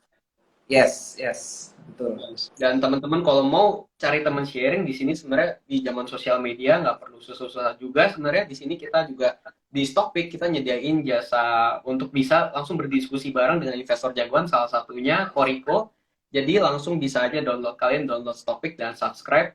Yes, yes, betul. Dan teman-teman kalau mau cari teman sharing di sini sebenarnya di zaman sosial media nggak perlu susah-susah juga. Sebenarnya di sini kita juga di Stockpick kita nyediain jasa untuk bisa langsung berdiskusi bareng dengan investor jagoan, salah satunya Koriko. Jadi langsung bisa aja kalian download Stockpick dan subscribe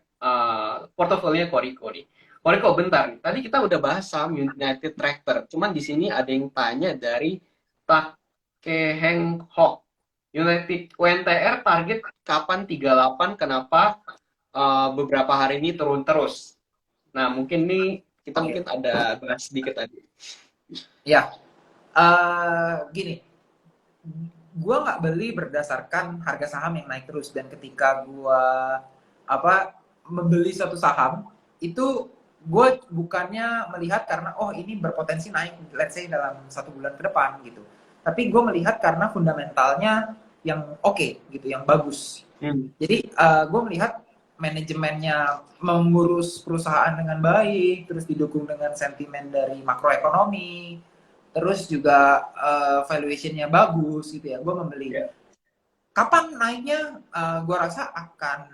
portofolionya Koriko nih. Koriko bentar nih. Tadi kita udah bahas saham United Tractor. Cuman di sini ada yang tanya dari Tak Keheng Hok. United UNTR target kapan 38, kenapa beberapa hari ini turun terus. Nah, mungkin nih kita mungkin ada bahas sedikit tadi. Ya, gini, gue nggak beli berdasarkan harga saham yang naik terus dan ketika gue membeli suatu saham itu gue bukannya melihat karena oh ini berpotensi naik let's say dalam 1 bulan ke depan gitu tapi gue melihat karena fundamentalnya yang oke gitu yang bagus jadi gue melihat manajemennya mengurus perusahaan dengan baik terus didukung dengan sentimen dari makroekonomi terus juga valuationnya bagus gitu ya gue membeli kapan naiknya gue rasa akan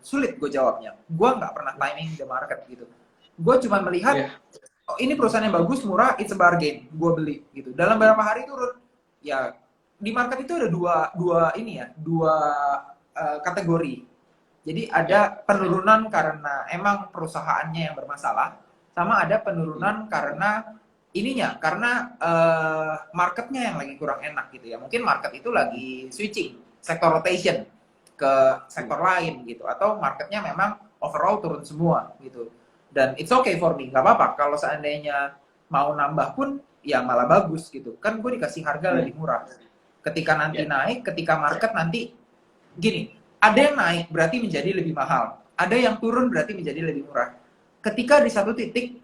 sulit gue jawabnya gue nggak pernah timing the market gitu gue cuma melihat oh, ini perusahaan yang bagus, murah, it's a bargain, gue beli gitu. Dalam beberapa hari turun, ya di market itu ada dua kategori. Jadi Ya. ada penurunan karena emang perusahaannya yang bermasalah, sama ada Hmm. penurunan karena karena marketnya yang lagi kurang enak gitu ya. Mungkin market itu lagi switching, sector rotation ke Hmm. sektor lain gitu, atau marketnya memang overall turun semua gitu. Dan it's okay for me, nggak apa-apa. Kalau seandainya mau nambah pun, ya malah bagus gitu. Kan gue dikasih harga Hmm. lebih murah. Ketika nanti Ya. naik, ketika market nanti gini, ada yang naik berarti menjadi lebih mahal, ada yang turun berarti menjadi lebih murah. Ketika di satu titik,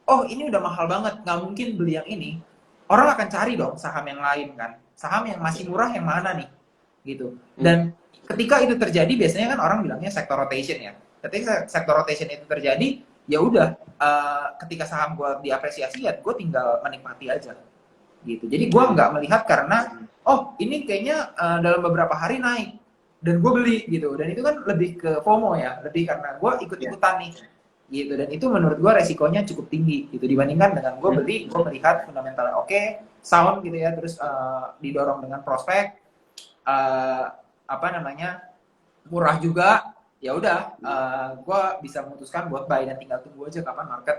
oh ini udah mahal banget, nggak mungkin beli yang ini, orang akan cari dong saham yang lain kan, saham yang masih Ya. murah yang mana nih, gitu. Hmm. Dan ketika itu terjadi, biasanya kan orang bilangnya sector rotation ya. Ketika sector rotation itu terjadi, ya udah, ketika saham gue diapresiasi ya gue tinggal menikmati aja, gitu. Jadi gue Hmm. nggak melihat karena oh ini kayaknya dalam beberapa hari naik dan gue beli gitu, dan itu kan lebih ke FOMO ya, lebih karena gue Ya. ikut-ikutan nih gitu, dan itu menurut gue resikonya cukup tinggi gitu dibandingkan dengan gue Hmm. beli, gue melihat fundamentalnya oke, sound gitu ya, terus didorong dengan prospek, uh, apa namanya, murah juga, ya udah, gue bisa memutuskan buat buy dan tinggal tunggu aja kapan market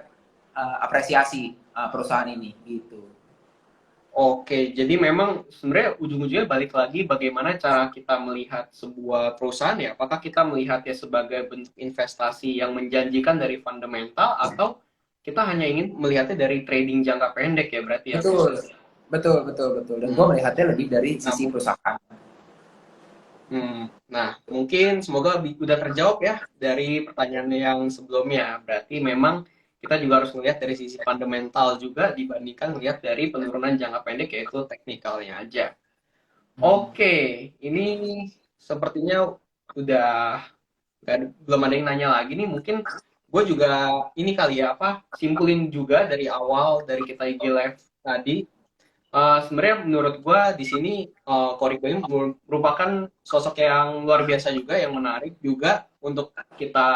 apresiasi perusahaan ini gitu. Oke, jadi memang sebenarnya ujung-ujungnya balik lagi bagaimana cara kita melihat sebuah perusahaan ya. Apakah kita melihatnya sebagai bentuk investasi yang menjanjikan dari fundamental atau kita hanya ingin melihatnya dari trading jangka pendek ya berarti ya, Ko? Betul, betul, betul, betul. Dan gue Hmm. melihatnya lebih dari Nah, sisi perusahaan. mungkin semoga udah terjawab ya dari pertanyaan yang sebelumnya. Berarti memang kita juga harus melihat dari sisi fundamental juga dibandingkan melihat dari penurunan jangka pendek yaitu teknikalnya aja. Oke, ini sepertinya udah belum ada yang nanya lagi nih. Mungkin gue juga ini kali ya apa simpulin juga dari awal dari kita IG live tadi. Sebenarnya menurut gue di sini Koriko ini merupakan sosok yang luar biasa juga, yang menarik juga untuk kita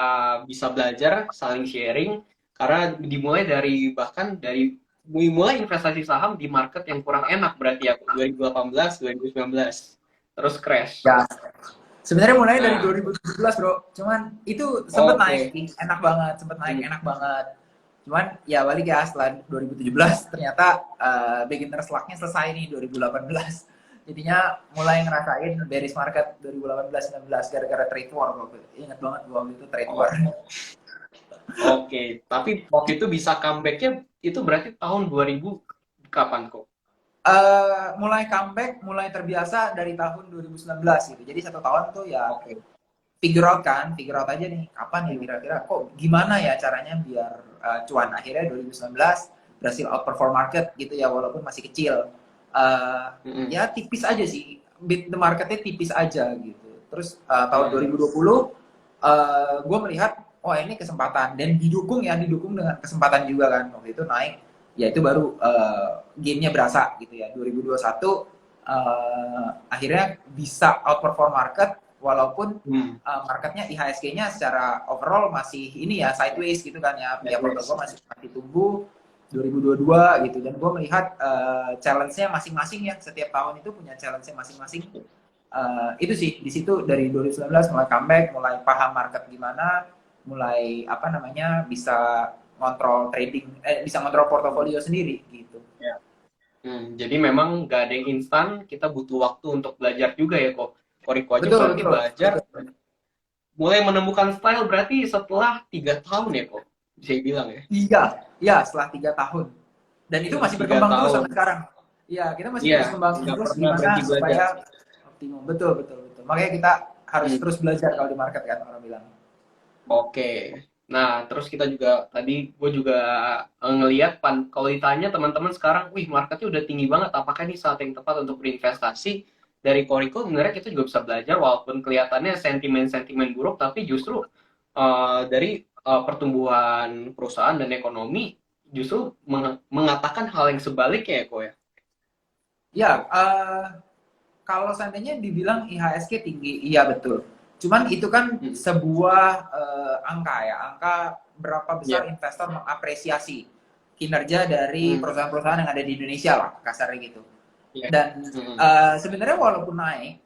bisa belajar, saling sharing. Karena dimulai dari bahkan dari mulai investasi saham di market yang kurang enak berarti ya 2018, 2019, terus crash. Ya, sebenarnya mulai dari Nah, 2017 bro, cuman itu sempet naik oke. sih, enak banget, sempet naik Hmm. enak banget. Cuman ya balik ya, setelah 2017 ternyata beginner's luck-nya selesai nih 2018. Jadinya mulai ngerasain bearish market 2018-19 gara-gara trade war. Ingat banget gua waktu itu trade war. Oh, oke. Tapi waktu itu bisa comeback-nya itu berarti tahun 2000 kapan kok? Mulai comeback, mulai terbiasa dari tahun 2019 gitu. Jadi satu tahun tuh ya Oke. figure out aja nih kapan ya kira-kira, kok gimana ya caranya biar cuan. Akhirnya 2019 berhasil outperform market gitu ya, walaupun masih kecil. Mm-mm. Ya tipis aja sih, beat the marketnya tipis aja gitu. Terus tahun Hmm. 2020 gue melihat oh ini kesempatan, dan didukung dengan kesempatan juga kan, waktu itu naik, ya itu baru gainnya berasa gitu ya. 2021 akhirnya bisa outperform market, walaupun Hmm. marketnya IHSG-nya secara overall masih ini ya sideways gitu kan ya. Ya produk Netflix. gue masih tumbuh 2022 gitu, dan gue melihat challenge-nya masing-masing ya, setiap tahun itu punya challenge-nya masing-masing. Itu sih di situ dari 2019 mulai comeback, mulai paham market gimana, mulai apa namanya bisa ngontrol trading, bisa ngontrol portofolio sendiri gitu. Ya. Jadi memang nggak ada yang instan, kita butuh waktu untuk belajar juga ya kok. Koriko aja Betul, berarti betul, belajar betul. mulai menemukan style berarti setelah 3 tahun ya kok. Bisa bilang ya. Iya, iya setelah 3 tahun. Dan itu masih Tiga berkembang terus tahun. sampai sekarang. Iya, kita masih Iya, terus kembangin nggak terus pernah gimana berhenti belajar. supaya optimum. Betul, betul, betul. Makanya kita harus Hmm. terus belajar kalau di market kan, orang bilang. Oke. Nah, terus kita juga tadi gue juga ngelihat kalau ditanya teman-teman sekarang, wih marketnya udah tinggi banget, apakah ini saat yang tepat untuk berinvestasi? Dari Koriko sebenarnya kita juga bisa belajar walaupun kelihatannya sentimen-sentimen buruk, tapi justru dari pertumbuhan perusahaan dan ekonomi justru mengatakan hal yang sebaliknya ya, kok ya. Ya, kalau seandainya dibilang IHSG tinggi, iya betul. Cuman itu kan Hmm. sebuah angka ya, angka berapa besar Ya. investor mengapresiasi. kinerja dari Hmm. perusahaan-perusahaan yang ada di Indonesia lah, kasarnya gitu. Ya. Dan Hmm. sebenarnya walaupun naik,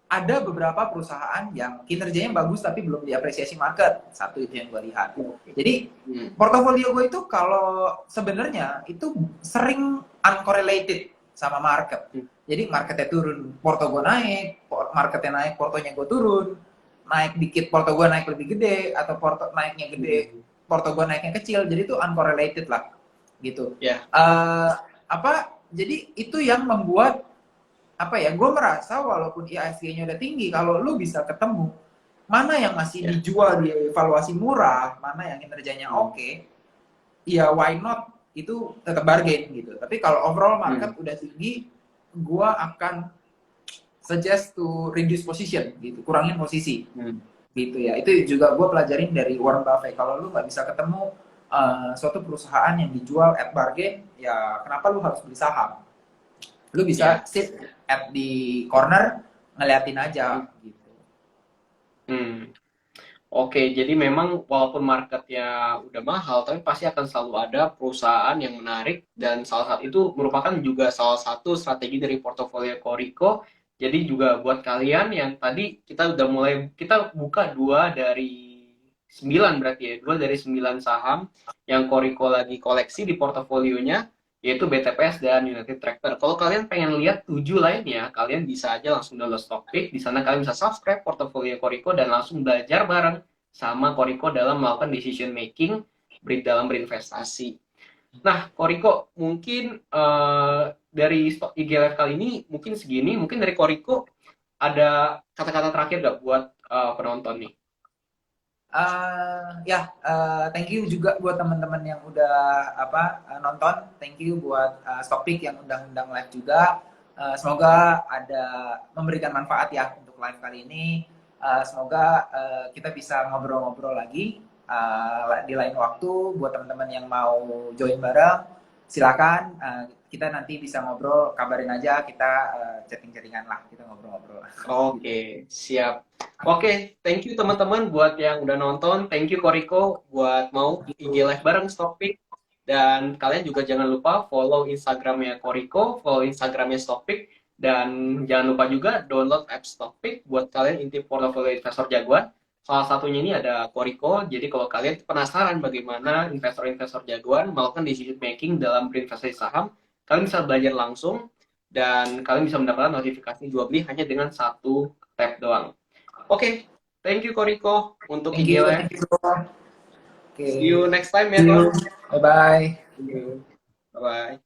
ada beberapa perusahaan yang kinerjanya bagus tapi belum diapresiasi market. Satu itu yang gue lihat. Oke. Jadi Hmm. portofolio gue itu kalau sebenarnya itu sering uncorrelated sama market. Hmm. Jadi marketnya turun, porto gue naik, marketnya naik, portonya gue turun, naik dikit, porto gue naik lebih gede, atau porto naiknya gede, Hmm. porto gue naiknya kecil. Jadi itu uncorrelated lah, gitu. Ya. Jadi itu yang membuat apa ya, gue merasa walaupun IASG-nya udah tinggi, kalau lu bisa ketemu mana yang masih Ya. dijual di evaluasi murah, mana yang kinerjanya Hmm. oke, ya why not, itu tetap bargain gitu. Tapi kalau overall Hmm. market udah tinggi, gue akan suggest to reduce position gitu, kurangin posisi Hmm. gitu ya. Itu juga gue pelajarin dari Warren Buffett. Kalau lu nggak bisa ketemu suatu perusahaan yang dijual at bargain, ya kenapa lu harus beli saham? Lu bisa Ya. sit at di corner ngeliatin aja gitu. Hmm. Oke, jadi memang walaupun marketnya udah mahal, tapi pasti akan selalu ada perusahaan yang menarik dan salah satu itu merupakan juga salah satu strategi dari portofolio Koriko. Jadi juga buat kalian yang tadi kita udah mulai kita buka dua dari sembilan berarti ya, dua dari sembilan saham yang Koriko lagi koleksi di portofolionya yaitu BTPS dan United Tractor. Kalau kalian pengen lihat tujuh lainnya, kalian bisa aja langsung download Stockpick. Di sana kalian bisa subscribe portofolio Koriko dan langsung belajar bareng sama Koriko dalam melakukan decision making dalam berinvestasi. Nah, Koriko, mungkin dari stok IG Live kali ini mungkin segini. Mungkin dari Koriko ada kata-kata terakhir nggak buat penonton nih? Thank you juga buat teman-teman yang udah nonton. Thank you buat Stockpick yang undang-undang live juga. Semoga ada memberikan manfaat ya untuk live kali ini. Semoga kita bisa ngobrol-ngobrol lagi di lain waktu. Buat teman-teman yang mau join bareng, silakan. Kita nanti bisa ngobrol, kabarin aja, kita chatting-chattingan lah, kita ngobrol-ngobrol. Gitu. Oke, siap. Oke, thank you teman-teman buat yang udah nonton. Thank you Koriko buat mau IG live bareng Stockpick. Dan kalian juga jangan lupa follow Instagramnya Koriko, follow Instagramnya Stockpick. Dan jangan lupa juga download app Stockpick buat kalian intip portofolio investor jagoan. Salah satunya ini ada Koriko. Jadi kalau kalian penasaran bagaimana investor-investor jagoan melakukan decision making dalam berinvestasi saham, kalian bisa belajar langsung dan kalian bisa mendapatkan notifikasi jual beli hanya dengan satu tap doang. Oke, thank you Koriko untuk Thank IG you, Live. thank you. Oke. See you next time ya See Kor. you. Bye-bye. See you. Bye bye.